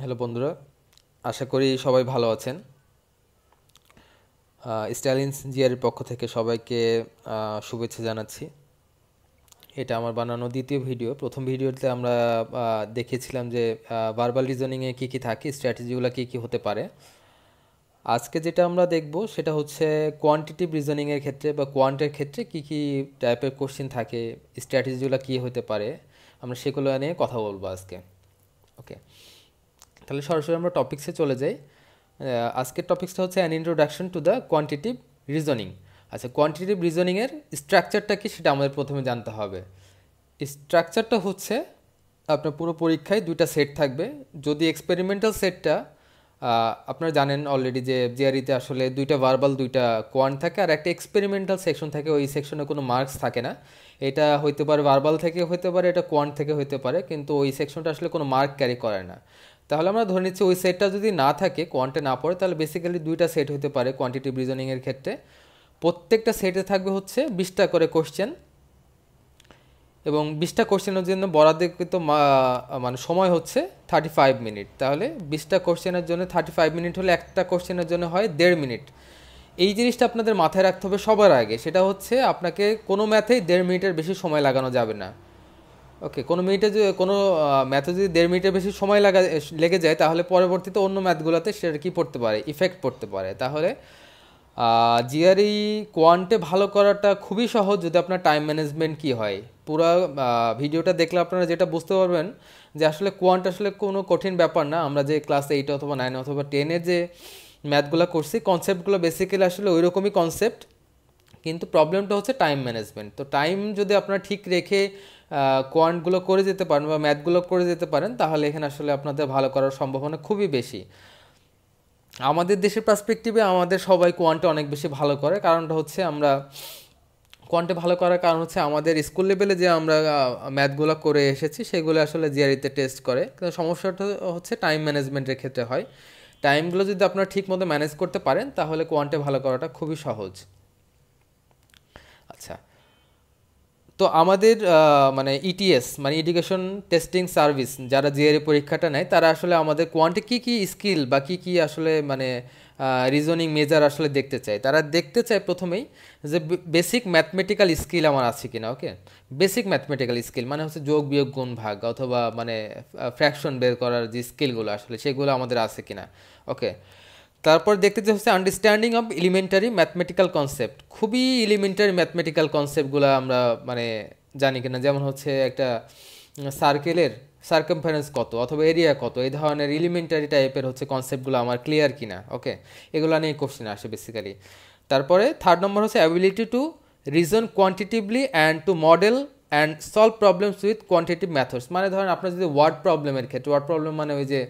Hello বন্ধুরা, আশা করি সবাই ভালো আছেন। স্টাইলিনস জিআরের পক্ষ থেকে সবাইকে শুভেচ্ছা জানাচ্ছি। এটা আমার বানানো দ্বিতীয় ভিডিও। প্রথম ভিডিওতে আমরা দেখিয়েছিলাম যে ভার্বাল রিজনিংয়ে কী কী থাকে, স্ট্র্যাটেজিগুলো কী কী হতে পারে। আজকে যেটা আমরা দেখব সেটা হচ্ছে কোয়ান্টিটিভ রিজনিংয়ের ক্ষেত্রে বা কোয়ান্টের ক্ষেত্রে কী কী টাইপের কোশ্চেন থাকে, স্ট্র্যাটেজিগুলো কী হতে পারে, আমরা সেগুলো নিয়ে কথা বলবো আজকে। ওকে, তাহলে সরাসরি আমরা টপিক্সে চলে যাই। আজকের টপিক্সটা হচ্ছে an introduction to the quantitative reasoning. আচ্ছা, কোয়ান্টিটিভ রিজনিংয়ের স্ট্রাকচারটা কি সেটা আমাদের প্রথমে জানতে হবে। স্ট্রাকচারটা হচ্ছে আপনার পুরো পরীক্ষায় দুইটা সেট থাকবে। যদি এক্সপেরিমেন্টাল সেটটা আপনারা জানেন অলরেডি যে জিআরইতে আসলে দুইটা ভার্বাল দুইটা কোয়ান্ট থাকে, আর একটা এক্সপেরিমেন্টাল সেকশন থাকে। ওই সেকশনে কোনো মার্কস থাকে না। এটা হইতে পারে ভার্বাল থেকে হইতে পারে, এটা কোয়ান্ট থেকে হইতে পারে, কিন্তু ওই সেকশনটা আসলে কোনো মার্ক ক্যারি করে না। তাহলে আমরা ধরে নিচ্ছি ওই সেটটা যদি না থাকে, কোয়ান্টে না পড়ে, তাহলে বেসিক্যালি দুইটা সেট হতে পারে কোয়ান্টিটিভ রিজনিংয়ের ক্ষেত্রে। প্রত্যেকটা সেটে থাকবে হচ্ছে 20টা করে কোশ্চেন, এবং 20টা কোশ্চেনের জন্য বরাদ্দকৃত মানে সময় হচ্ছে 35 মিনিট। তাহলে 20টা কোশ্চেনের জন্য 35 মিনিট হলে একটা কোশ্চেনের জন্য হয় 1.5 মিনিট। এই জিনিসটা আপনাদের মাথায় রাখতে হবে সবার আগে। সেটা হচ্ছে আপনাকে কোনো ম্যাথেই 1.5 মিনিটের বেশি সময় লাগানো যাবে না। ওকে, কোনো মিনিটে যদি কোনো ম্যাথে যদি 1.5 মিনিটের বেশি সময় লেগে যায়, তাহলে পরবর্তীতে অন্য ম্যাথগুলোতে সেটা কী পড়তে পারে, ইফেক্ট পড়তে পারে। তাহলে জিআরই কোয়ান্টে ভালো করাটা খুবই সহজ যদি আপনার টাইম ম্যানেজমেন্ট কী হয়। পুরো ভিডিওটা দেখলে আপনারা যেটা বুঝতে পারবেন যে আসলে কোয়ান্ট আসলে কোনো কঠিন ব্যাপার না। আমরা যে ক্লাস 8 অথবা 9 অথবা 10-এর যে ম্যাথগুলো করছি, কনসেপ্টগুলো বেসিক্যালি আসলে ওই রকমই কনসেপ্ট, কিন্তু প্রবলেমটা হচ্ছে টাইম ম্যানেজমেন্ট। তো টাইম যদি আপনারা ঠিক রেখে কোয়ান্টগুলো করে যেতে পারেন বা ম্যাথগুলো করে যেতে পারেন, তাহলে এখানে আসলে আপনাদের ভালো করার সম্ভাবনা খুবই বেশি। আমাদের দেশের পার্সপেক্টিভে আমাদের সবাই কোয়ান্টে অনেক বেশি ভালো করে। কারণটা হচ্ছে আমরা কোয়ান্টে ভালো করার কারণ হচ্ছে আমাদের স্কুল লেভেলে যে আমরা ম্যাথগুলো করে এসেছি সেগুলো আসলে জিআরইতে টেস্ট করে। কিন্তু সমস্যাটা হচ্ছে টাইম ম্যানেজমেন্টের ক্ষেত্রে হয়। টাইমগুলো যদি আপনারা ঠিক মতো ম্যানেজ করতে পারেন, তাহলে কোয়ান্টে ভালো করাটা খুবই সহজ। আচ্ছা, তো আমাদের মানে ইটিএস মানে এডুকেশন টেস্টিং সার্ভিস যারা জিআরই পরীক্ষাটা নেয়, তারা আসলে আমাদের কোয়ান্টে কী কী স্কিল বা কী কী আসলে মানে রিজনিং মেজার আসলে দেখতে চায়। তারা দেখতে চায় প্রথমেই যে বেসিক ম্যাথমেটিক্যাল স্কিল আমার আছে কিনা। ওকে, বেসিক ম্যাথমেটিক্যাল স্কিল মানে হচ্ছে যোগ বিয়োগ গুণ ভাগ অথবা মানে ফ্র্যাকশন বের করার যে স্কিলগুলো আসলে সেগুলো আমাদের আছে কিনা। ওকে, তারপর দেখতে যে হচ্ছে understanding of elementary mathematical concept. খুবই এলিমেন্টারি ম্যাথমেটিক্যাল কনসেপ্টগুলো আমরা মানে জানি কিনা, যেমন হচ্ছে একটা সার্কেলের সার্কামফারেন্স কত অথবা এরিয়া কত, এই ধরনের এলিমেন্টারি টাইপের হচ্ছে কনসেপ্টগুলো আমার ক্লিয়ার কিনা। ওকে, এগুলো নিয়ে কোশ্চেন আসে বেসিক্যালি। তারপরে থার্ড নম্বর হচ্ছে ability to reason quantitatively and to model and solve problems with quantitative methods. মানে ধরেন আপনার যদি ওয়ার্ড প্রবলেমের ক্ষেত্রে, ওয়ার্ড প্রবলেম মানে ওই যে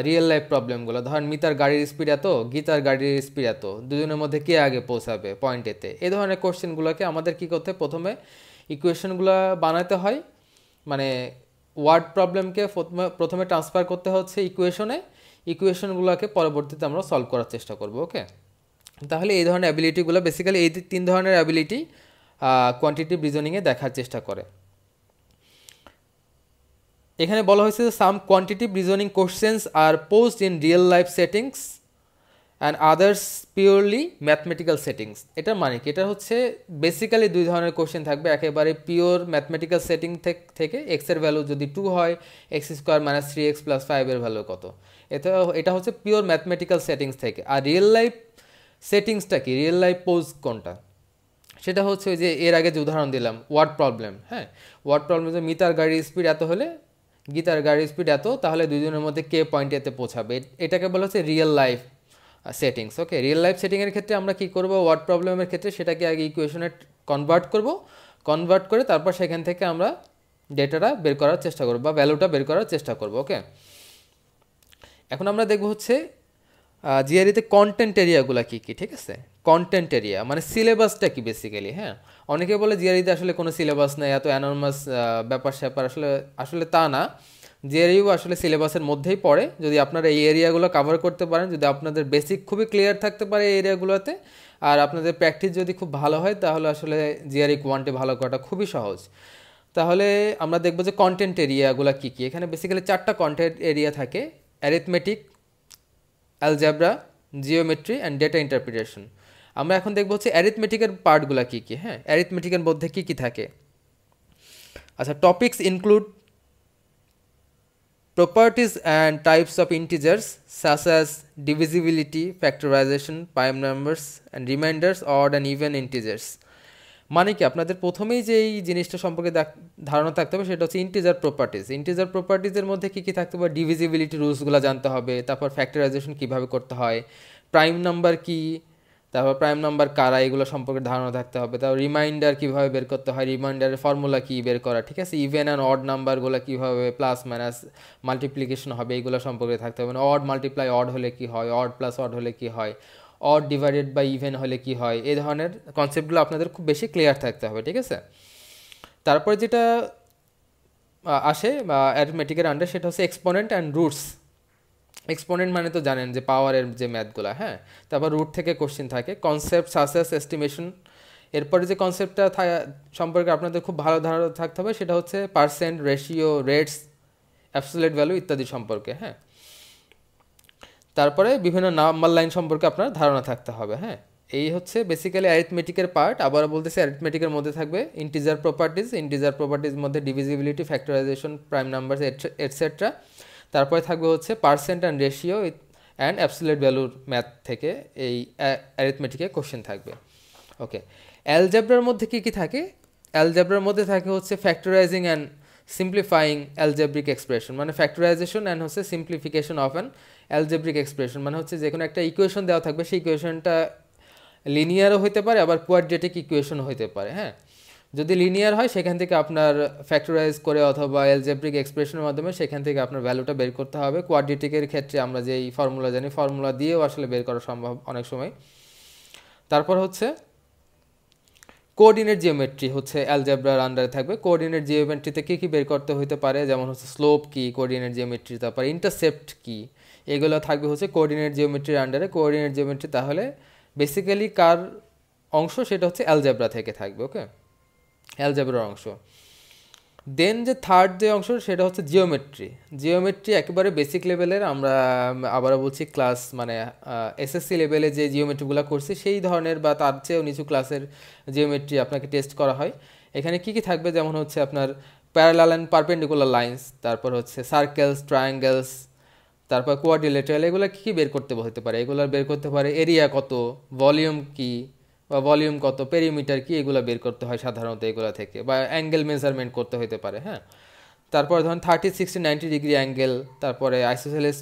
রিয়েল লাইফ প্রবলেমগুলো, ধরেন মিতার গাড়ির স্পিড এত, গীতার গাড়ির স্পিড এত, দুজনের মধ্যে কে আগে পৌঁছাবে পয়েন্ট এতে, এই ধরনের কোশ্চেনগুলোকে আমাদের কী করতে হয়, প্রথমে ইকুয়েশনগুলো বানাতে হয়। মানে ওয়ার্ড প্রবলেমকে প্রথমে ট্রান্সফার করতে হচ্ছে ইকুয়েশনে, ইকুয়েশনগুলোকে পরবর্তীতে আমরা সলভ করার চেষ্টা করব। ওকে, তাহলে এই ধরনের অ্যাবিলিটিগুলো বেসিক্যালি এই 3 ধরনের অ্যাবিলিটি কোয়ান্টিটিভ রিজনিংয়ে দেখার চেষ্টা করে। এখানে বলা হয়েছে যে some quantitative reasoning questions are posed in real life settings and others purely mathematical settings. এটার মানে কি, এটা হচ্ছে বেসিক্যালি 2 ধরনের কোশ্চেন থাকবে। একেবারে পিওর ম্যাথমেটিক্যাল সেটিং থেকে এক্সের ভ্যালু যদি 2 হয়, x square minus 3x plus 5-এর ভ্যালু কত। এটা হচ্ছে পিওর ম্যাথমেটিক্যাল সেটিংস থেকে। আর রিয়েল লাইফ সেটিংসটা কি, রিয়েল লাইফ পোজ কোনটা, সেটা হচ্ছে ওই যে এর আগে যে উদাহরণ দিলাম ওয়ার্ড প্রবলেম। হ্যাঁ, ওয়ার্ড প্রবলেম যে মিতার গাড়ির স্পিড এত হলে গীতার গাড়ির স্পিড এত, তাহলে দুজনের মধ্যে কে পয়েন্ট এতে পৌঁছাবে, এটাকে বলা হচ্ছে রিয়েল লাইফ সেটিংস। ওকে, রিয়েল লাইফ সেটিংয়ের ক্ষেত্রে আমরা কী করব, ওয়ার্ড প্রবলেমের ক্ষেত্রে সেটাকে আগে ইকুয়েশনে কনভার্ট করব, কনভার্ট করে তারপর সেখান থেকে আমরা ডেটাটা বের করার চেষ্টা করব বা ভ্যালুটা বের করার চেষ্টা করব। ওকে, এখন আমরা দেখব হচ্ছে জিআরইতে কন্টেন্ট এরিয়াগুলো কী কী। ঠিক আছে, কন্টেন্ট এরিয়া মানে সিলেবাসটা কি বেসিক্যালি। হ্যাঁ, অনেকে বলে জিআরইতে আসলে কোনো সিলেবাস নেই, এত অ্যানর্মাস ব্যাপার স্যাপার। আসলে আসলে তা না, জিআরইউ আসলে সিলেবাসের মধ্যেই পড়ে। যদি আপনারা এই এরিয়াগুলো কভার করতে পারেন, যদি আপনাদের বেসিক খুবই ক্লিয়ার থাকতে পারে এই এরিয়াগুলোতে, আর আপনাদের প্র্যাকটিস যদি খুব ভালো হয়, তাহলে আসলে জিআরই কোয়ান্টে ভালো করাটা খুবই সহজ। তাহলে আমরা দেখব যে কন্টেন্ট এরিয়াগুলো কী কী। এখানে বেসিক্যালি 4টা কন্টেন্ট এরিয়া থাকে: arithmetic, algebra, geometry and data interpretation. আমরা এখন দেখব হচ্ছে অ্যারিথমেটিকের পার্টগুলো কী কী। হ্যাঁ, অ্যারিথমেটিকের মধ্যে কী কী থাকে। আচ্ছা, topics include properties and types of integers such as divisibility, factorization, prime numbers and remainders, odd and even integers. মানে কি, আপনাদের প্রথমেই যে এই জিনিসটা সম্পর্কে ধারণা থাকতে হবে সেটা হচ্ছে ইন্টিজার প্রপার্টিজ। ইন্টিজার প্রপার্টিজের মধ্যে কী কী থাকতে হবে? ডিভিজিবিলিটি রুলসগুলো জানতে হবে, তারপর ফ্যাক্টরাইজেশন কীভাবে করতে হয়, প্রাইম নাম্বার কী, তারপর প্রাইম নাম্বার কারা, এগুলো সম্পর্কে ধারণা থাকতে হবে। তারপর রিমাইন্ডার কীভাবে বের করতে হয়, রিমাইন্ডারের ফর্মুলা কী বের করা, ঠিক আছে। ইভেন অ্যান্ড অড নাম্বারগুলো কীভাবে প্লাস মাইনাস মাল্টিপ্লিকেশন হবে, এগুলো সম্পর্কে থাকতে হবে। মানে অড মাল্টিপ্লাই অড হলে কী হয়, অড প্লাস অড হলে কী হয়, অড ডিভাইডেড বাই ইভেন হলে কী হয়, এই ধরনের কনসেপ্টগুলো আপনাদের খুব বেশি ক্লিয়ার থাকতে হবে, ঠিক আছে। তারপরে যেটা আসে বা অ্যারিথমেটিকের আন্ডার, সেটা হচ্ছে এক্সপোনেন্ট অ্যান্ড রুটস। এক্সপোনেন্ট মানে তো জানেন যে পাওয়ারের যে ম্যাথগুলো, হ্যাঁ। তারপর রুট থেকে কোশ্চেন থাকে, কনসেপ্ট সাসেস এস্টিমেশন। এরপরে যে কনসেপ্টটা সম্পর্কে আপনাদের খুব ভালো ধারণা থাকতে হবে সেটা হচ্ছে percent, ratio, rates, absolute value ইত্যাদি সম্পর্কে, হ্যাঁ। তারপরে বিভিন্ন নাম্বার লাইন সম্পর্কে আপনার ধারণা থাকতে হবে, হ্যাঁ। এই হচ্ছে বেসিক্যালি অ্যারিথমেটিকের পার্ট। আবারও বলতেছি, অ্যারিথমেটিকের মধ্যে থাকবে ইন্টিজার প্রপার্টিজ, ইন্টিজার প্রপার্টিজ মধ্যে divisibility, factorisation, prime number etcetera. তারপরে থাকবে হচ্ছে percent and ratio and absolute ভ্যালুর ম্যাথ থেকে এই অ্যারিথমেটিকে কোশ্চেন থাকবে। ওকে, অ্যালজেব্রার মধ্যে কী কী থাকে? অ্যালজেব্রার মধ্যে থাকে হচ্ছে ফ্যাক্টরাইজিং অ্যান্ড সিম্পলিফাইং অ্যালজেব্রিক এক্সপ্রেশন, মানে ফ্যাক্টরাইজেশন অ্যান্ড হচ্ছে simplification of an algebraic expression. মানে হচ্ছে যে কোনো একটা ইকুয়েশন দেওয়া থাকবে, সেই ইকুয়েশনটা লিনিয়ারও হতে পারে, আবার কোয়াড্রেটিক ইকুয়েশনও হতে পারে, হ্যাঁ। যদি লিনিয়ার হয় সেখান থেকে আপনার ফ্যাক্টরাইজ করে অথবা অ্যালজেব্রিক এক্সপ্রেশনের মাধ্যমে সেখান থেকে আপনার ভ্যালুটা বের করতে হবে। কোয়াড্রেটিকের ক্ষেত্রে আমরা যেই ফর্মুলা জানি, ফর্মুলা দিয়েও আসলে বের করা সম্ভব অনেক সময়। তারপর হচ্ছে কোঅর্ডিনেট জিওমেট্রি হচ্ছে অ্যালজেব্রার আন্ডারে থাকবে। কোঅর্ডিনেট জিওমেট্রিতে কী কী বের করতে হতে পারে, যেমন হচ্ছে স্লোপ কী কোঅর্ডিনেট জিওমেট্রি, তারপর ইন্টারসেপ্ট কী, এগুলো থাকবে হচ্ছে কোঅর্ডিনেট জিওমেট্রির আন্ডারে। কোঅর্ডিনেট জিওমেট্রি তাহলে বেসিক্যালি কার অংশ, সেটা হচ্ছে অ্যালজেব্রা থেকে থাকবে, ওকে, অ্যালজেব্রার অংশ। দেন যে থার্ড যে অংশ সেটা হচ্ছে জিওমেট্রি। জিওমেট্রি একেবারে বেসিক লেভেলের, আমরা আবারও বলছি ক্লাস মানে এসএসসি লেভেলে যে জিওমেট্রিগুলো করছি সেই ধরনের বা তার চেয়েও নিচু ক্লাসের জিওমেট্রি আপনাকে টেস্ট করা হয়। এখানে কি কি থাকবে, যেমন হচ্ছে আপনার প্যারালাল অ্যান্ড পারপেন্ডিকুলার লাইন্স, তারপর হচ্ছে সার্কেলস, ট্রায়াঙ্গেলস, তারপর কোয়াড্রিলেটারাল, এগুলো কী কী বের করতে হতে পারে? এগুলো বের করতে পারে এরিয়া কত, ভলিউম কী বা ভলিউম কত, পেরিমিটার কি, এগুলো বের করতে হয় সাধারণত এগুলো থেকে, বা অ্যাঙ্গেল মেজারমেন্ট করতে হতে পারে, হ্যাঁ। তারপরে ধরুন 30, 60, 90 ডিগ্রি অ্যাঙ্গেল, তারপরে আইসোসেলেস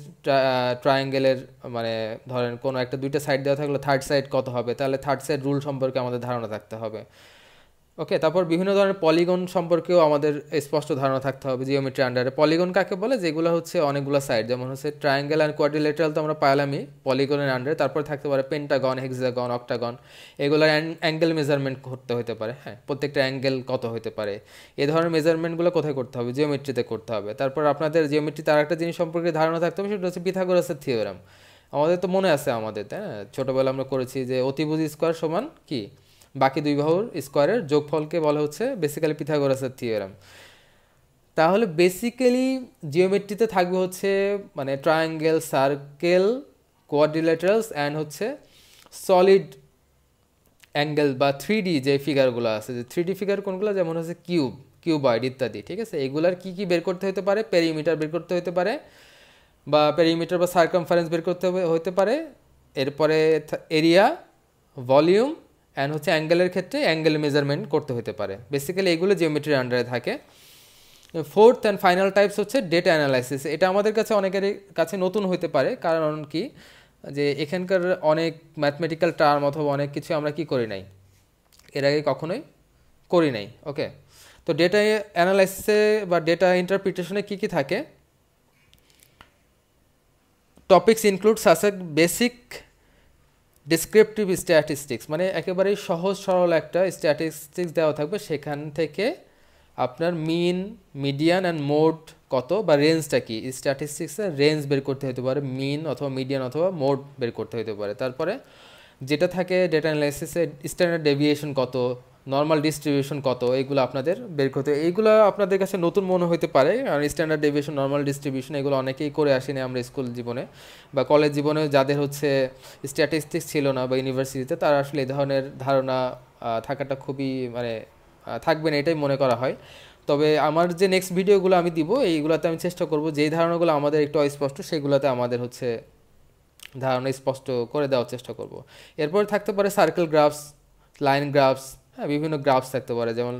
ট্রায়াঙ্গেলের মানে ধরেন কোনো একটা দুইটা সাইড দেওয়া থাকলে থার্ড সাইড কত হবে, তাহলে থার্ড সাইড রুল সম্পর্কে আমাদের ধারণা থাকতে হবে, ওকে। তারপর বিভিন্ন ধরনের পলিগন সম্পর্কেও আমাদের স্পষ্ট ধারণা থাকতে হবে জিওমেট্রি আন্ডারে। পলিগন কাকে বলে? যেগুলো হচ্ছে অনেকগুলো সাইড, যেমন হচ্ছে ট্রায়াঙ্গেল অ্যান্ড কোয়াড্রিলেটারাল তো আমরা পাইলামই পলিগনের আন্ডারে। তারপর থাকতে পারে পেন্টাগন, হেক্সাগন, অক্টাগন, এগুলোর অ্যাঙ্গেল মেজারমেন্ট করতে হতে পারে, হ্যাঁ, প্রত্যেকটা অ্যাঙ্গেল কত হতে পারে, এই ধরনের মেজারমেন্টগুলো কোথায় করতে হবে? জিওমেট্রিতে করতে হবে। তারপর আপনাদের জিওমেট্রিতে আর একটা জিনিস সম্পর্কে ধারণা থাকতে হবে, সেটা হচ্ছে পিথাগোরাসের থিওরেম। আমাদের তো মনে আছে আমাদের, তাই না, ছোটোবেলা আমরা করেছি যে অতিভুজ স্কোয়ার সমান কি, বাকি দুই বাহুর স্কোয়ারের যোগফলকে বলা হচ্ছে বেসিক্যালি পিথাগোরাসের থিওরেম। তাহলে বেসিক্যালি জিওমেট্রিতে থাকবে হচ্ছে মানে ট্রায়াঙ্গেল, সার্কেল, কোয়াড্রিলেটারালস অ্যান্ড হচ্ছে সলিড অ্যাঙ্গেল বা 3D যে ফিগারগুলো আছে, যে 3D ফিগার কোনগুলো, যেমন হচ্ছে কিউব, কিউবয়েড ইত্যাদি, ঠিক আছে। এগুলার কি কি বের করতে হতে পারে? পেরিমিটার বের করতে হতে পারে, বা পেরিমিটার বা সার্কামফারেন্স বের করতে হতে পারে। এরপরে এরিয়া, ভলিউম অ্যান্ড হচ্ছে অ্যাঙ্গেলের ক্ষেত্রে অ্যাঙ্গেল মেজারমেন্ট করতে হতে পারে। বেসিক্যালি এগুলো জিওমেট্রির আন্ডারে থাকে। ফোর্থ অ্যান্ড ফাইনাল টাইপস হচ্ছে ডেটা অ্যানালাইসিস। এটা আমাদের কাছে অনেকের কাছে নতুন হতে পারে, কারণ কি যে এখানকার অনেক ম্যাথমেটিক্যাল টার্ম অথবা অনেক কিছু আমরা কি করি নাই, এর আগে কখনোই করি নাই, ওকে। তো ডেটা অ্যানালাইসিসে বা ডেটা ইন্টারপ্রিটেশনে কী কী থাকে? Topics include such a basic descriptive statistics, মানে একেবারেই সহজ সরল একটা স্ট্যাটিস্টিক্স দেওয়া থাকবে, সেখান থেকে আপনার মিন, মিডিয়ান অ্যান্ড মোড কত বা রেঞ্জটা কি, স্ট্যাটিস্টিক্সের রেঞ্জ বের করতে হতে পারে, মিন অথবা মিডিয়ান অথবা মোড বের করতে হতে পারে। তারপরে যেটা থাকে ডেটা অ্যানালাইসিসে স্ট্যান্ডার্ড ডেভিয়েশন কত, নর্মাল ডিস্ট্রিবিউশন কত, এইগুলো আপনাদের বের করতে, এইগুলো আপনাদের কাছে নতুন মনে হতে পারে, আর স্ট্যান্ডার্ড ডেভিয়েশন, নর্মাল ডিস্ট্রিবিউশন এগুলো অনেকেই করে আসেনি আমরা স্কুল জীবনে বা কলেজ জীবনে। যাদের হচ্ছে স্ট্যাটিস্টিক্স ছিল না বা ইউনিভার্সিটিতে, তারা আসলে এই ধরনের ধারণা থাকাটা খুবই মানে থাকবে না এটাই মনে করা হয়। তবে আমার যে নেক্সট ভিডিওগুলো আমি দিব, এইগুলোতে আমি চেষ্টা করব যেই ধারণাগুলো আমাদের একটু অস্পষ্ট সেগুলোতে আমাদের হচ্ছে ধারণা স্পষ্ট করে দেওয়ার চেষ্টা করব। এরপর থাকতে পারে সার্কেল গ্রাফস, লাইন গ্রাফস, হ্যাঁ বিভিন্ন গ্রাফস থাকতে পারে, যেমন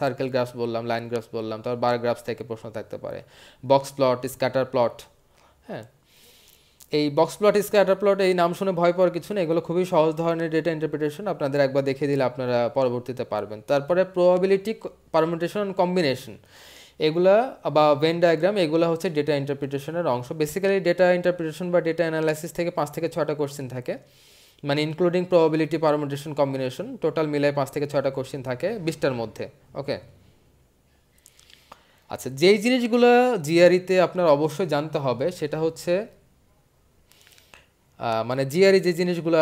সার্কেল গ্রাফস বললাম, লাইন গ্রাফস বললাম, তারপর বার গ্রাফস থেকে প্রশ্ন থাকতে পারে, বক্স প্লট, স্ক্যাটার প্লট। হ্যাঁ, এই বক্স প্লট, স্ক্যাটার প্লট এই নাম শুনে ভয় পাওয়ার কিছু না, এগুলো খুবই সহজ ধরনের ডেটা ইন্টারপ্রিটেশন, আপনাদের একবার দেখে দিলে আপনারা পরবর্তীতে পারবেন। তারপরে প্রবাবিলিটি, পারমুটেশন, কম্বিনেশন, এগুলা বা ভেন ডায়াগ্রাম, এগুলো হচ্ছে ডেটা ইন্টারপ্রিটেশনের অংশ। বেসিক্যালি ডেটা ইন্টারপ্রিটেশন বা ডেটা অ্যানালাইসিস থেকে 5 থেকে 6টা কোশ্চেন থাকে, মানে including probability, permutation, combination, total মিলায় 5 থেকে 6টা কোশ্চেন থাকে 20টার মধ্যে। ওকে, আচ্ছা, যেই জিনিসগুলো জিআরইতে আপনার অবশ্যই জানতে হবে সেটা হচ্ছে মানে জিআরই যে জিনিসগুলো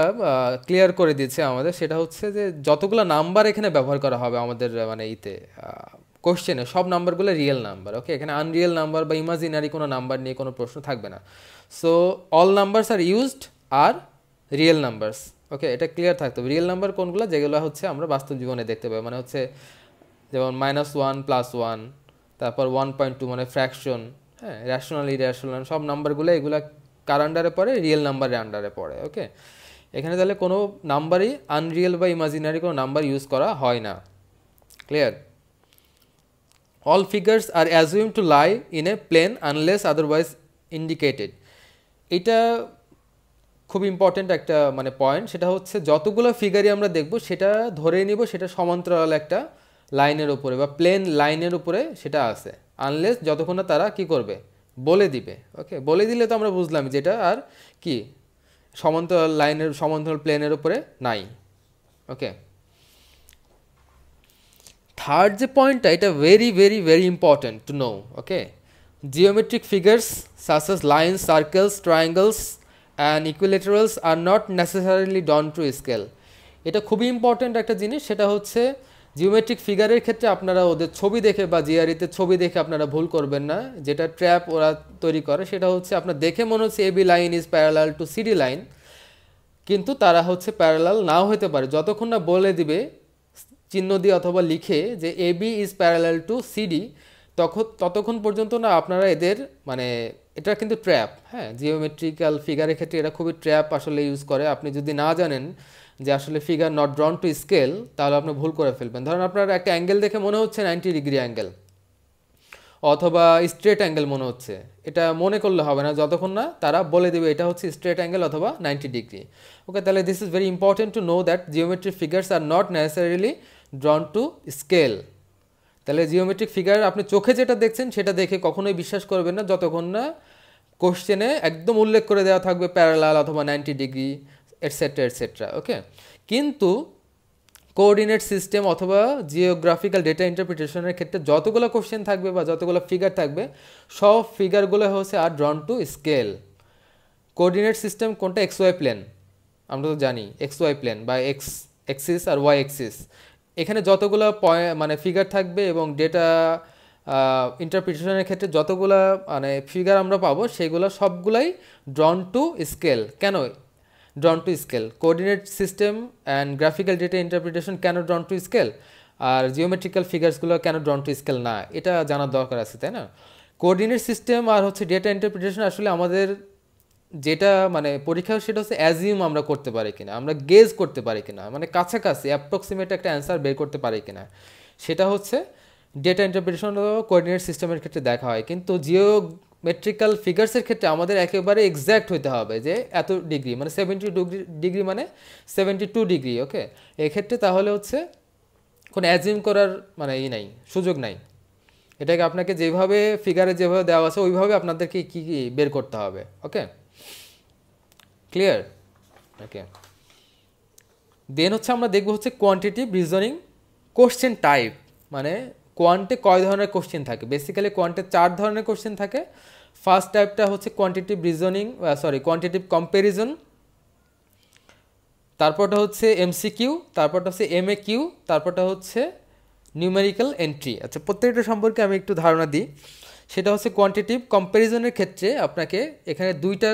ক্লিয়ার করে দিচ্ছে আমাদের, সেটা হচ্ছে যে যতগুলো নাম্বার এখানে ব্যবহার করা হবে আমাদের মানে কোশ্চেনে, সব নাম্বারগুলো রিয়েল নাম্বার। ওকে, এখানে আনরিয়েল নাম্বার বা ইমাজিনারি কোনো নাম্বার নিয়ে কোনো প্রশ্ন থাকবে না। So all numbers are used are real numbers. Okay, এটা ক্লিয়ার থাকতে হবে। রিয়েল নাম্বার কোনগুলো, যেগুলো হচ্ছে আমরা বাস্তব জীবনে দেখতে পাই, মানে হচ্ছে যেমন -1 +1, তারপর 1.2 মানে ফ্র্যাকশন, হ্যাঁ, র্যাশনাল, ইরেশনাল, সব নাম্বারগুলো এগুলা কার আন্ডারে পড়ে, রিয়েল নাম্বারের আন্ডারে পড়ে। ওকে, এখানে তাহলে কোনো নাম্বারই আনরিয়েল বা ইমাজিনারি কোনো নাম্বার ইউজ করা হয় না। Clear? All figures are assume to lie in a plane unless otherwise indicated. এটা খুব ইম্পর্টেন্ট একটা মানে পয়েন্ট, সেটা হচ্ছে যতগুলো ফিগারই আমরা দেখব সেটা ধরে নিব সেটা সমান্তরাল একটা লাইনের উপরে বা প্লেন লাইনের উপরে সেটা আছে, আনলেস যতক্ষণ না তারা কি করবে, বলে দিবে। ওকে, বলে দিলে তো আমরা বুঝলাম যেটা আর কি সমান্তরাল লাইনের, সমান্তরাল প্লেনের উপরে নাই। ওকে, থার্ড যে পয়েন্টটা, এটা very very very important to know. Okay, geometric figures such as lines, circles, triangles and equilaterals are not necessarily drawn to scale. এটা খুবই ইম্পর্টেন্ট একটা জিনিস, সেটা হচ্ছে জিওমেট্রিক ফিগারের ক্ষেত্রে আপনারা ওদের ছবি দেখে বা জিআরইতে ছবি দেখে আপনারা ভুল করবেন না। যেটা ট্র্যাপ ওরা তৈরি করে সেটা হচ্ছে আপনার দেখে মনে হচ্ছে AB line is parallel to CD line, কিন্তু তারা হচ্ছে প্যারালাল নাও হতে পারে, যতক্ষণ না বলে দিবে চিহ্ন দিয়ে অথবা লিখে যে AB is parallel to CD, ততক্ষণ পর্যন্ত না আপনারা এদের মানে এটা কিন্তু ট্র্যাপ। হ্যাঁ, জিওমেট্রিক্যাল ফিগারের ক্ষেত্রে এটা খুবই ট্র্যাপ আসলে ইউজ করে। আপনি যদি না জানেন যে আসলে ফিগার নট ড্রন টু স্কেল, তাহলে আপনি ভুল করে ফেলবেন। ধরেন আপনার একটা অ্যাঙ্গেল দেখে মনে হচ্ছে 90 ডিগ্রি অ্যাঙ্গেল অথবা স্ট্রেট অ্যাঙ্গেল মনে হচ্ছে, এটা মনে করলে হবে না যতক্ষণ না তারা বলে দেবে এটা হচ্ছে স্ট্রেট অ্যাঙ্গেল অথবা 90 ডিগ্রি। ওকে, তাহলে this is very important to know that geometric figures are not necessarily ড্রন to scale. তাহলে জিওমেট্রিক ফিগার আপনি চোখে যেটা দেখছেন সেটা দেখে কখনোই বিশ্বাস করবেন না যতক্ষণ না কোশ্চেনে একদম উল্লেখ করে দেওয়া থাকবে প্যারালাল অথবা 90 ডিগ্রি এটসেট্রা এটসেট্রা। ওকে, কিন্তু কোঅর্ডিনেট সিস্টেম অথবা জিওগ্রাফিক্যাল ডেটা ইন্টারপ্রিটেশনের ক্ষেত্রে যতগুলো কোশ্চেন থাকবে বা যতগুলো ফিগার থাকবে সব ফিগারগুলো হচ্ছে are drawn to scale. Coordinate system কোনটা, এক্স ওয়াই প্লেন, আমরা তো জানি এক্স ওয়াই প্লেন বা এক্স এক্সিস আর ওয়াই এক্সিস। এখানে যতগুলো মানে ফিগার থাকবে এবং ডেটা ইন্টারপ্রিটেশনের ক্ষেত্রে যতগুলো মানে ফিগার আমরা পাবো সেগুলো সবগুলাই ড্রন টু স্কেল। কেন drawn to scale? Coordinate system and graphical data interpretation কেন ড্রন টু স্কেল, আর জিওমেট্রিক্যাল ফিগার্সগুলো কেন ড্রন টু স্কেল না, এটা জানার দরকার আছে, তাই না? কোঅর্ডিনেট সিস্টেম আর হচ্ছে ডেটা ইন্টারপ্রিটেশন আসলে আমাদের যেটা মানে পরীক্ষা সেটা হচ্ছে অ্যাজিউম আমরা করতে পারি কিনা, আমরা গেজ করতে পারি কিনা, মানে কাছাকাছি অ্যাপ্রক্সিমেট একটা অ্যান্সার বের করতে পারি কিনা, সেটা হচ্ছে ডেটা ইন্টারপ্রিটেশন ও কোঅর্ডিনেট সিস্টেমের ক্ষেত্রে দেখা হয়। কিন্তু জিওমেট্রিক্যাল ফিগার্সের ক্ষেত্রে আমাদের একেবারে এক্স্যাক্ট হতে হবে যে এত ডিগ্রি মানে 72 ডিগ্রি মানে 72 ডিগ্রি। ওকে, এক্ষেত্রে তাহলে হচ্ছে কোনো অ্যাজিউম করার মানে নাই, সুযোগ নাই। এটাকে আপনাকে যেভাবে ফিগারে যেভাবে দেওয়া আছে ওইভাবে আপনাদেরকে কী কী বের করতে হবে। ওকে, ক্লিয়ার? ওকে, দেন হচ্ছে আমরা দেখবো হচ্ছে কোয়ান্টিটিভ রিজনিং কোশ্চেন টাইপ, মানে কোয়ান্টে কয় ধরনের কোশ্চেন থাকে। বেসিক্যালি কোয়ান্টে 4 ধরনের কোশ্চেন থাকে। ফার্স্ট টাইপটা হচ্ছে কোয়ান্টিটিভ রিজনিং, কোয়ান্টিটিভ কম্প্যারিজন, তারপরটা হচ্ছে এমসিকিউ, তারপরটা হচ্ছে এমএকিউ, তারপরটা হচ্ছে নিউমেরিক্যাল এন্ট্রি। আচ্ছা, প্রত্যেকটা সম্পর্কে আমি একটু ধারণা দিই। সেটা হচ্ছে কোয়ান্টিটিভ কম্প্যারিজনের ক্ষেত্রে আপনাকে এখানে দুইটা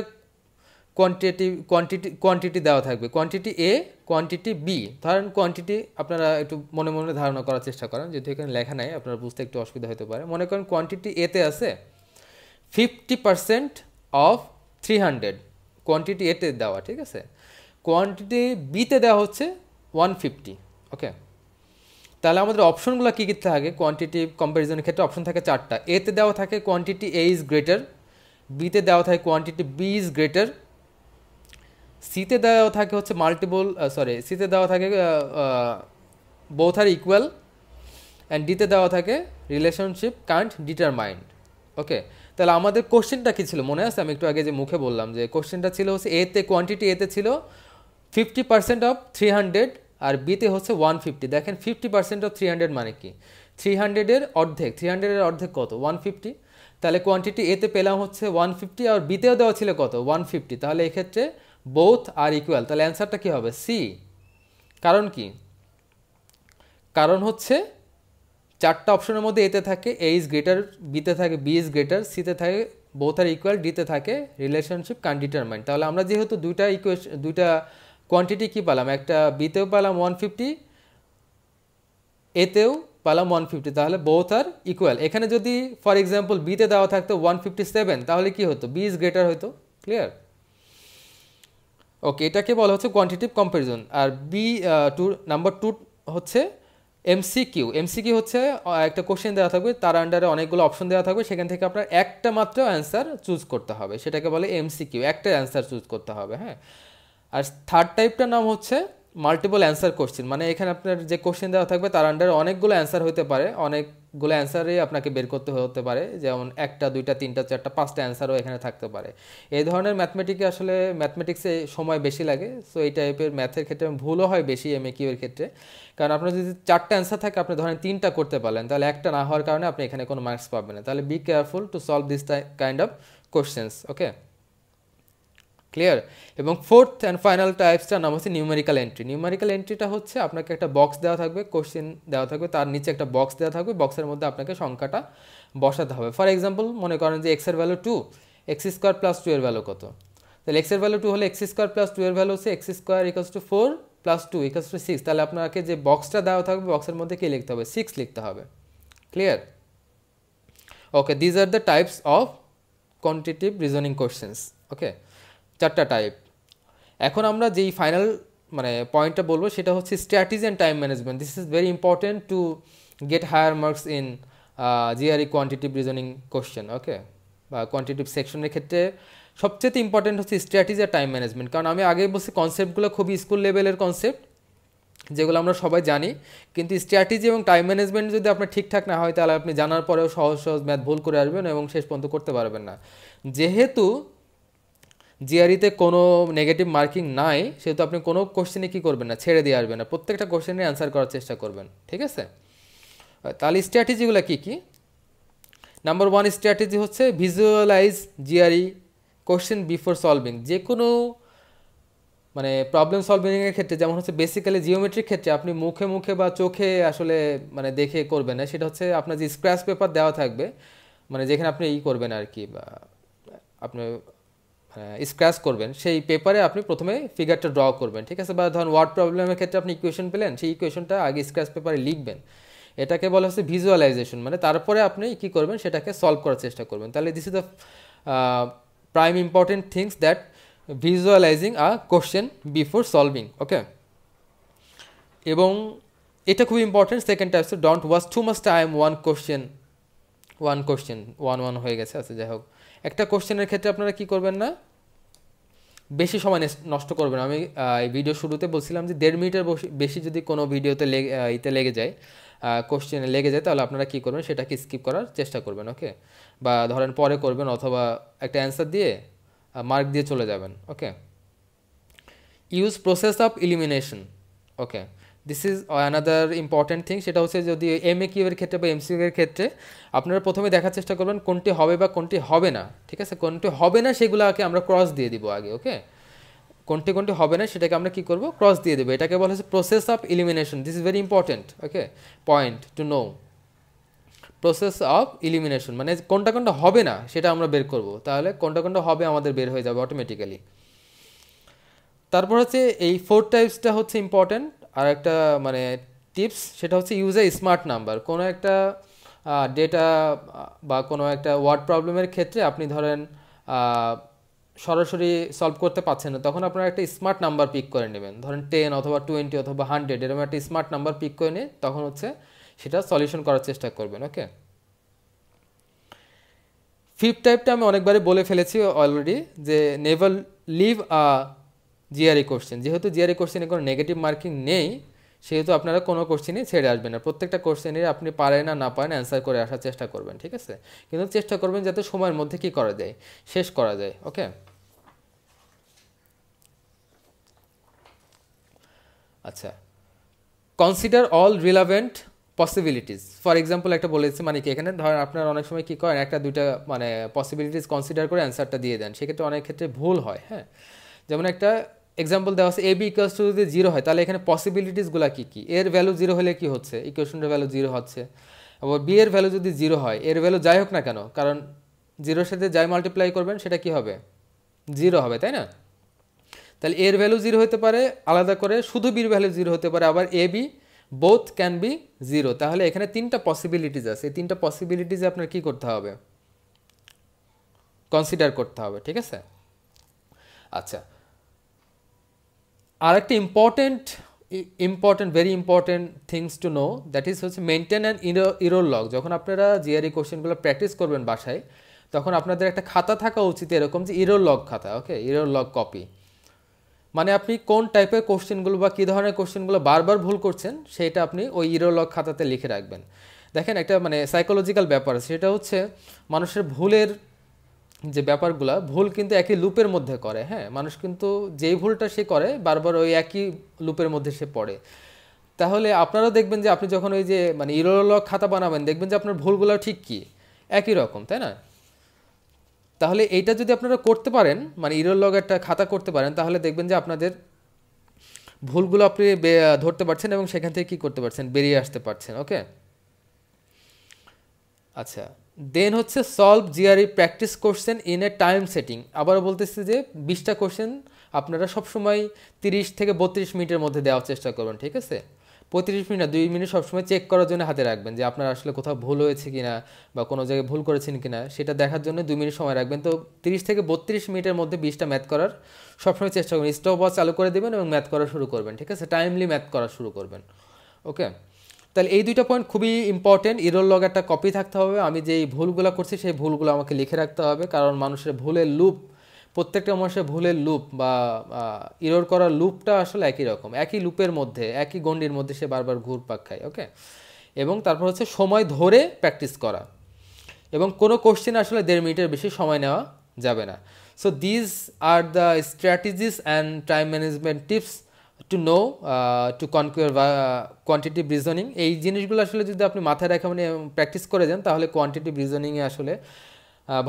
কোয়ান্টিটি দেওয়া থাকবে, কোয়ান্টিটি এ, কোয়ান্টিটি বি। ধরেন কোয়ান্টিটি আপনারা একটু মনে মনে ধারণা করার চেষ্টা করেন, যেহেতু এখানে লেখা নাই আপনারা বুঝতে একটু অসুবিধা হতে পারে। মনে করেন কোয়ান্টিটি এতে আছে 50% অফ 300, কোয়ান্টিটি এতে দেওয়া, ঠিক আছে। কোয়ান্টিটি বিতে দেওয়া হচ্ছে 150, ওকে। তাহলে আমাদের অপশনগুলো কী কী থাকে? কোয়ান্টিটি কম্প্যারিজনের ক্ষেত্রে অপশন থাকে চারটা। এতে দেওয়া থাকে কোয়ান্টিটি এ ইজ গ্রেটার, বিতে দেওয়া থাকে কোয়ান্টিটি বি ইজ গ্রেটার, সিতে দেওয়া থাকে হচ্ছে সিতে দেওয়া থাকে বোথ আর ইকুয়াল, অ্যান্ড ডিতে দেওয়া থাকে রিলেশনশিপ কান্ট ডিটারমাইন্ড, ওকে। তাহলে আমাদের কোশ্চেনটা কী ছিল মনে আছে? আমি একটু আগে যে মুখে বললাম যে কোশ্চেনটা ছিল হচ্ছে এতে কোয়ান্টিটি এতে ছিল 50% অফ 300 আর বিতে হচ্ছে 150। দেখেন 50% অফ 300 মানে কি? 300-এর অর্ধেক, 300-এর অর্ধেক কত? 150। তাহলে কোয়ান্টিটি এতে পেলাম হচ্ছে 150 আর বিতেও দেওয়া ছিল কত? 150। তাহলে এক্ষেত্রে বোথ আর ইকুয়াল, তাহলে অ্যান্সারটা কী হবে? সি। কারণ কি? কারণ হচ্ছে চারটা অপশনের মধ্যে এতে থাকে এ ইজ গ্রেটার, বিতে থাকে বি ইজ গ্রেটার, সিতে থাকে বোথ আর ইকুয়াল, ডিতে থাকে রিলেশনশিপ কান ডিটারমাইন। তাহলে আমরা যেহেতু দুইটা কোয়ান্টিটি কী পেলাম, একটা বিতেও পেলাম 150, এতেও পেলাম 150, তাহলে বোথ আর ইকুয়াল। এখানে যদি ফর এক্সাম্পল বিতে দেওয়া থাকতো 157, তাহলে কি হতো? বি ইজ গ্রেটার হতো। ক্লিয়ার? ওকে, এটাকে বলা হচ্ছে কোয়ান্টিটিভ কম্প্যারিজন। আর নাম্বার 2 হচ্ছে এমসিকিউ। এমসিকিউ হচ্ছে একটা কোশ্চেন দেওয়া থাকবে, তার আন্ডারে অনেকগুলো অপশন দেওয়া থাকবে, সেখান থেকে আপনার একটা মাত্র অ্যান্সার চুজ করতে হবে, সেটাকে বলে এমসিকিউ, একটা অ্যান্সার চুজ করতে হবে, হ্যাঁ। আর থার্ড টাইপটার নাম হচ্ছে মাল্টিপল অ্যান্সার কোশ্চেন। মানে এখানে আপনার যে কোশ্চেন দেওয়া থাকবে তার আন্ডারে অনেকগুলো অ্যান্সার হতে পারে, অনেকগুলো অ্যান্সারে আপনাকে বের করতে হতে পারে, যেমন একটা, দুইটা, তিনটা, চারটা, পাঁচটা অ্যান্সারও এখানে থাকতে পারে। এই ধরনের ম্যাথমেটিক্সে সময় বেশি লাগে, সো এই টাইপের ম্যাথের ক্ষেত্রে ভুলও হয় বেশি এমএকিউ এর ক্ষেত্রে। কারণ আপনার যদি চারটা অ্যান্সার থাকে, আপনি ধরেন তিনটা করতে পারলেন, তাহলে একটা না হওয়ার কারণে আপনি এখানে কোনো মার্কস পাবেন না। তাহলে be careful to solve this kind of questions, okay. Clear? এবং ফোর্থ অ্যান্ড ফাইনাল টাইপসটার নাম হচ্ছে নিউমেরিক্যাল এন্ট্রি। নিউমেরিক্যাল এন্ট্রিটা হচ্ছে আপনাকে একটা বক্স দেওয়া থাকবে, কোশ্চেন দেওয়া থাকবে, তার নিচে একটা বক্স দেওয়া থাকবে, বক্সের মধ্যে আপনাকে সংখ্যাটা বসাতে হবে। ফর এক্সাম্পল মনে করেন যে এক্সের ভ্যালু 2, এক্স স্কোয়ার প্লাস 2 এর ভ্যালু কত? তাহলে এক্সের ভ্যালু 2 হলে এক্স স্কোয়ার প্লাস 2 এর ভ্যালু হচ্ছে x square equals to 4 plus 2 equals to 6। তাহলে আপনাকে যে বক্সটা দেওয়া থাকবে, বক্সের মধ্যে কী লিখতে হবে? 6 লিখতে হবে। Clear? Okay, these are the types of quantitative reasoning questions, okay. চারটা টাইপ। এখন আমরা যেই ফাইনাল পয়েন্টটা বলবো সেটা হচ্ছে strategy and time management. This is very important to get higher marks in GRE quantitative reasoning question, okay, বা quantitative সেকশনের ক্ষেত্রে সবচেয়ে ইম্পর্টেন্ট হচ্ছে স্ট্র্যাটেজি আর টাইম ম্যানেজমেন্ট। কারণ আমি আগেই বলছি কনসেপ্টগুলো খুবই স্কুল লেভেলের কনসেপ্ট, যেগুলো আমরা সবাই জানি, কিন্তু স্ট্র্যাটেজি এবং টাইম ম্যানেজমেন্ট যদি আপনার ঠিকঠাক না হয়, তাহলে আপনি জানার পরেও সহজ সহজ ম্যাথ ভুল করে আসবেন এবং শেষ পর্যন্ত করতে পারবেন না। যেহেতু জিআরইতে কোনো নেগেটিভ মার্কিং নাই, সেহেতু আপনি কোনো কোশ্চেনে কী করবেন না, ছেড়ে দিয়ে আসবেন না, প্রত্যেকটা কোশ্চেনে অ্যান্সার করার চেষ্টা করবেন, ঠিক আছে। তাহলে স্ট্র্যাটেজিগুলো কী কী? নাম্বার 1 স্ট্র্যাটেজি হচ্ছে visualize GRE question before solving. যে কোনো প্রবলেম সলভিংয়ের ক্ষেত্রে, যেমন হচ্ছে বেসিক্যালি জিওমেট্রির ক্ষেত্রে আপনি মুখে মুখে বা চোখে আসলে দেখে করবেন না, সেটা হচ্ছে আপনার যে স্ক্র্যাচ পেপার দেওয়া থাকবে, যেখানে আপনি করবেন আর কি, বা আপনি স্ক্র্যাচ করবেন, সেই পেপারে আপনি প্রথমে ফিগারটা ড্র করবেন, ঠিক আছে। বা ধরুন ওয়ার্ড প্রবলেমের ক্ষেত্রে আপনি ইকুয়েশন পেলেন, সেই ইকুয়েশনটা আগে স্ক্র্যাচ পেপারে লিখবেন, এটাকে বলা হচ্ছে ভিজুয়ালাইজেশন। তারপরে আপনি কী করবেন, সেটাকে সলভ করার চেষ্টা করবেন। তাহলে this is the prime important things that visualizing a question before solving, okay. এবং এটা খুব important. Second types, don't waste too much time one question হয়ে গেছে, আচ্ছা যাই হোক। একটা কোশ্চেনের ক্ষেত্রে আপনারা কি করবেন না, বেশি সময় নষ্ট করবেন। আমি এই ভিডিও শুরুতে বলছিলাম যে 1.5 মিনিটের বেশি যদি কোনো ভিডিওতে লেগে যায়, কোশ্চেনে লেগে যায়, তাহলে আপনারা কী করবেন, সেটাকে স্কিপ করার চেষ্টা করবেন, ওকে। বা ধরেন পরে করবেন, অথবা একটা অ্যান্সার দিয়ে মার্ক দিয়ে চলে যাবেন, okay. Use process of elimination, okay, this is another important thing. সেটা হচ্ছে যদি এমএকিউ এর ক্ষেত্রে বা এমসিকিউ এর ক্ষেত্রে আপনারা প্রথমে দেখার চেষ্টা করবেন কোনটি হবে বা কোনটি হবে না, ঠিক আছে। কোনটি হবে না সেগুলোকে আমরা ক্রস দিয়ে দিব আগে, ওকে। কোনটি কোনটি হবে না সেটাকে আমরা কি করব, ক্রস দিয়ে দেবো। এটাকে বলা হচ্ছে process of elimination. This is very important, okay, point to know. Process of elimination মানে কোনটা কোনটা হবে না সেটা আমরা বের করব, তাহলে কোনটা কোনটা হবে আমাদের বের হয়ে যাবে অটোমেটিক্যালি। তারপর হচ্ছে এই 4 টাইপসটা হচ্ছে ইম্পর্টেন্ট। আর একটা মানে টিপস, সেটা হচ্ছে ইউজ এ স্মার্ট নাম্বার। কোনো একটা ডেটা বা কোনো একটা ওয়ার্ড প্রবলেমের ক্ষেত্রে আপনি ধরেন সরাসরি সলভ করতে পারছেন না, তখন আপনারা একটা স্মার্ট নাম্বার পিক করে নেবেন, ধরেন 10 অথবা 20 অথবা 100 এরকম একটা স্মার্ট নাম্বার পিক করে নিয়ে তখন হচ্ছে সেটা সলিউশন করার চেষ্টা করবেন, ওকে। ফিফথ টাইপটা আমি অনেকবারই বলে ফেলেছি অলরেডি, যে নেভার লিভ আ জিআরই কোশ্চেন। যেহেতু জিআরই কোশ্চেনে কোনো নেগেটিভ মার্কিং নেই, সেহেতু আপনারা কোনো কোশ্চেনই ছেড়ে আসবেন না। প্রত্যেকটা কোশ্চেনের আপনি পারেন না পারেন অ্যান্সার করে আসার চেষ্টা করবেন, ঠিক আছে। কিন্তু চেষ্টা করবেন যাতে সময়ের মধ্যে কি করা যায়, শেষ করা যায়, ওকে। আচ্ছা, consider all relevant possibilities. For example একটা বলেছি, মানে কি এখানে ধরেন আপনারা অনেক সময় কী করেন, একটা দুইটা মানে পসিবিলিটিস কনসিডার করে অ্যান্সারটা দিয়ে দেন, সেক্ষেত্রে অনেক ক্ষেত্রে ভুল হয়। হ্যাঁ, যেমন একটা এক্সাম্পল দেওয়া আছে, এবি ইকুয়ালস টু যদি 0 হয় তাহলে এখানে পসিবিলিটিসগুলো কী কী, এর ভ্যালু 0 হলে কি হচ্ছে, ইকুয়েশনের ভ্যালু 0 হচ্ছে। আবার বি এর ভ্যালু যদি 0 হয়, এর ভ্যালু যাই হোক না কেন, কারণ 0-এর সাথে যাই মাল্টিপ্লাই করবেন সেটা কি হবে, 0 হবে, তাই না। তাহলে এর ভ্যালু 0 হতে পারে আলাদা করে, শুধু বির ভ্যালু 0 হতে পারে, আবার A B both can be 0। তাহলে এখানে 3টা পসিবিলিটিস আছে, এই 3টা পসিবিলিটিস আপনার কি করতে হবে, কনসিডার করতে হবে, ঠিক আছে। আচ্ছা, আর একটা very important things to know, that is হচ্ছে মেনটেন অ্যান্ড ইরোর লগ। যখন আপনারা জিআরই কোশ্চেনগুলো প্র্যাকটিস করবেন বাসায়, তখন আপনাদের একটা খাতা থাকা উচিত এরকম, যে ইরোর লগ খাতা, ওকে, ইরোর লগ কপি। মানে আপনি কোন টাইপের কোশ্চেনগুলো বা কী ধরনের কোশ্চেনগুলো বারবার ভুল করছেন সেটা আপনি ওই ইরোলগ খাতাতে লিখে রাখবেন। দেখেন, একটা মানে সাইকোলজিক্যাল ব্যাপার, সেটা হচ্ছে মানুষের ভুলের যে ব্যাপারগুলো, ভুল কিন্তু একই লুপের মধ্যে করে। হ্যাঁ, মানুষ কিন্তু যেই ভুলটা সে করে বারবার ওই একই লুপের মধ্যে সে পড়ে। তাহলে আপনারাও দেখবেন যে আপনি যখন ওই যে মানে ইরোলগ খাতা বানাবেন, দেখবেন যে আপনার ভুলগুলো ঠিক কি একই রকম, তাই না। তাহলে এইটা যদি আপনারা করতে পারেন, মানে ইরোলগ একটা খাতা করতে পারেন, তাহলে দেখবেন যে আপনাদের ভুলগুলো আপনি ধরতে পারছেন এবং সেখান থেকে কী করতে পারছেন, বেরিয়ে আসতে পারছেন, ওকে। আচ্ছা, দেন হচ্ছে solve GRE practice question in a time setting. আবারও বলতেছি যে 20টা কোশ্চেন আপনারা সবসময় 30 থেকে 32 মিনিটের মধ্যে দেওয়ার চেষ্টা করবেন, ঠিক আছে। 35 মিনিট না, 2 মিনিট সবসময় চেক করার জন্য হাতে রাখবেন, যে আপনার আসলে কোথাও ভুল হয়েছে কিনা বা কোনো জায়গায় ভুল করেছেন কিনা সেটা দেখার জন্য 2 মিনিট সময় রাখবেন। তো 30 থেকে 32 মিনিটের মধ্যে 20টা ম্যাথ করার সবসময় চেষ্টা করবেন। স্টপ ওয়াচ চালু করে দেবেন এবং ম্যাথ করা শুরু করবেন, ঠিক আছে, টাইমলি ম্যাথ করা শুরু করবেন, ওকে। তাহলে এই দুইটা পয়েন্ট খুবই ইম্পর্টেন্ট। ইরোর লগ একটা কপি থাকতে হবে, আমি যেই ভুলগুলো করছি সেই ভুলগুলো আমাকে লিখে রাখতে হবে, কারণ মানুষের ভুলের লুপ, প্রত্যেকটা মানুষের ভুলের লুপ বা ইরোর করার লুপটা আসলে একই রকম, একই লুপের মধ্যে, একই গণ্ডির মধ্যে সে বারবার ঘুরপাক খায়, ওকে। এবং তারপর হচ্ছে সময় ধরে প্র্যাকটিস করা, এবং কোনো কোশ্চেন আসলে 1.5 মিনিটের বেশি সময় নেওয়া যাবে না। So these are the strategies and time management tips to know to conquer quantitative reasoning. এই জিনিসগুলো আসলে যদি আপনি মাথায় রেখে মানে প্র্যাকটিস করে যান, তাহলে কোয়ান্টিটিভ রিজনিংয়ে আসলে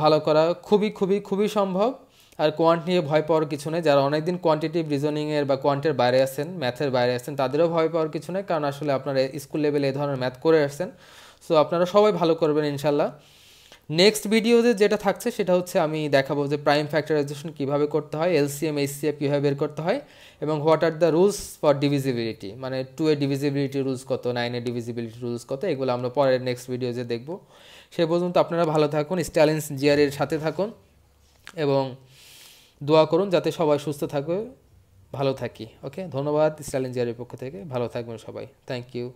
ভালো করা খুবই খুবই খুবই সম্ভব। আর কোয়ান্ট নিয়ে ভয় পাওয়ার কিছু নেই। যারা অনেকদিন কোয়ান্টিটিভ রিজনিংয়ের বা কোয়ান্টের বাইরে আছেন, ম্যাথের বাইরে আছেন, তাদেরও ভয় পাওয়ার কিছু নেই, কারণ আসলে আপনারা স্কুল লেভেলে এই ধরনের ম্যাথ করে আসছেন। সো আপনারা সবাই ভালো করবেন ইনশাল্লাহ। নেক্সট ভিডিওতে যেটা থাকছে সেটা হচ্ছে আমি দেখাবো যে প্রাইম ফ্যাক্টরাইজেশন কীভাবে করতে হয়, এলসিএম এইচসিএফ কীভাবে বের করতে হয়, এবং what are the rules for divisibility, মানে 2 এ ডিভিজিবিলিটি রুলস কত, 9 এ ডিভিজিবিলিটি রুলস কত, এগুলো আমরা পরের নেক্সট ভিডিওতে দেখব। সে পর্যন্ত আপনারা ভালো থাকুন, স্টাইলেন্স জিআরের সাথে থাকুন এবং দোয়া করুন যাতে সবাই সুস্থ থাকবে, ভালো থাকি, ওকে। ধন্যবাদ স্টাইলেন্স জিআরের পক্ষ থেকে, ভালো থাকবেন সবাই, থ্যাংক ইউ।